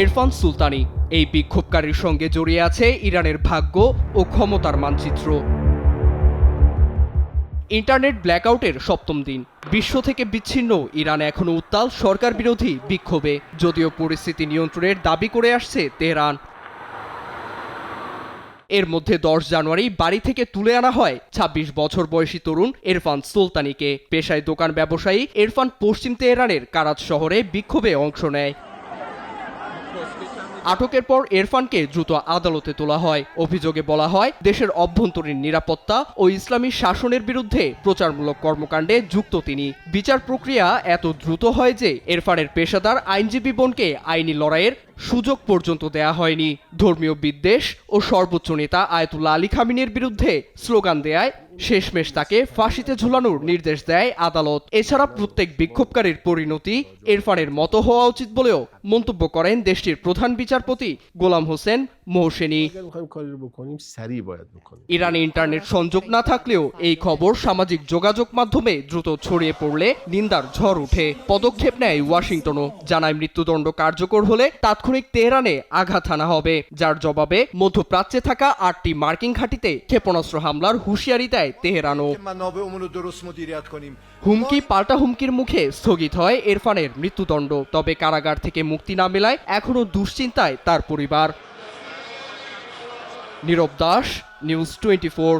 ইরফান সুলতানি এই বিক্ষোভকারীর সঙ্গে জড়িয়ে আছে ইরানের ভাগ্য ও ক্ষমতার মানচিত্র। ইন্টারনেট ব্ল্যাকআউটের সপ্তম দিন, বিশ্ব থেকে বিচ্ছিন্ন ইরান এখনো উত্তাল সরকার বিরোধী বিক্ষোভে, যদিও পরিস্থিতি নিয়ন্ত্রণের দাবি করে আসছে তেহরান। এর মধ্যে 10 জানুয়ারি বাড়ি থেকে তুলে আনা হয় 26 বছর বয়সী তরুণ ইরফান সুলতানিকে। পেশায় দোকান ব্যবসায়ী ইরফান পশ্চিম তেহরানের কারাত শহরে বিক্ষোভে অংশ নেয়। আটকের পর ইরফানকে দ্রুত আদালতে তোলা হয়। অভিযোগে বলা হয়, দেশের অভ্যন্তরীণ নিরাপত্তা ও ইসলামী শাসনের বিরুদ্ধে প্রচারমূলক কর্মকাণ্ডে যুক্ত তিনি। বিচার প্রক্রিয়া এত দ্রুত হয় যে ইরফানের পেশাদার আইনজীবী বোনকে আইনি লড়াইয়ের সুযোগ পর্যন্ত দেয়া হয়নি। ধর্মীয় বিদ্বেষ ও সর্বোচ্চ নেতা আয়াতুল্লাহ আলী খামিনির বিরুদ্ধে স্লোগান দেয়ায় শেষমেশ তাকে ফাঁসিতে ঝুলানোর নির্দেশ দেয় আদালত। এছাড়া প্রত্যেক বিক্ষোভকারীর পরিণতি ইরফানের মতো হওয়া উচিত বলেও মন্তব্য করেন দেশটির প্রধান বিচারপতি গোলাম হোসেন মোহসেনী। ইরানে ইন্টারনেট সংযোগ না থাকলেও এই খবর সামাজিক যোগাযোগ মাধ্যমে দ্রুত ছড়িয়ে পড়লে নিন্দার ঝড় ওঠে। পদক্ষেপ নেয় ওয়াশিংটনও, জানায় মৃত্যুদণ্ড কার্যকর হলে তাৎক্ষণিক তেহরানে আঘাত হানা হবে, যার জবাবে মধ্যপ্রাচ্যে থাকা 8টি মার্কিন ঘাঁটিতে ক্ষেপণাস্ত্র হামলার হুঁশিয়ারি দেয় তেহরানও। হুমকি পাল্টা হুমকির মুখে স্থগিত হয় ইরফানের মৃত্যুদণ্ড। তবে কারাগার থেকে মুক্তি না মেলায় এখনো দুশ্চিন্তায় তার পরিবার। নীরব দাস, নিউজ 24।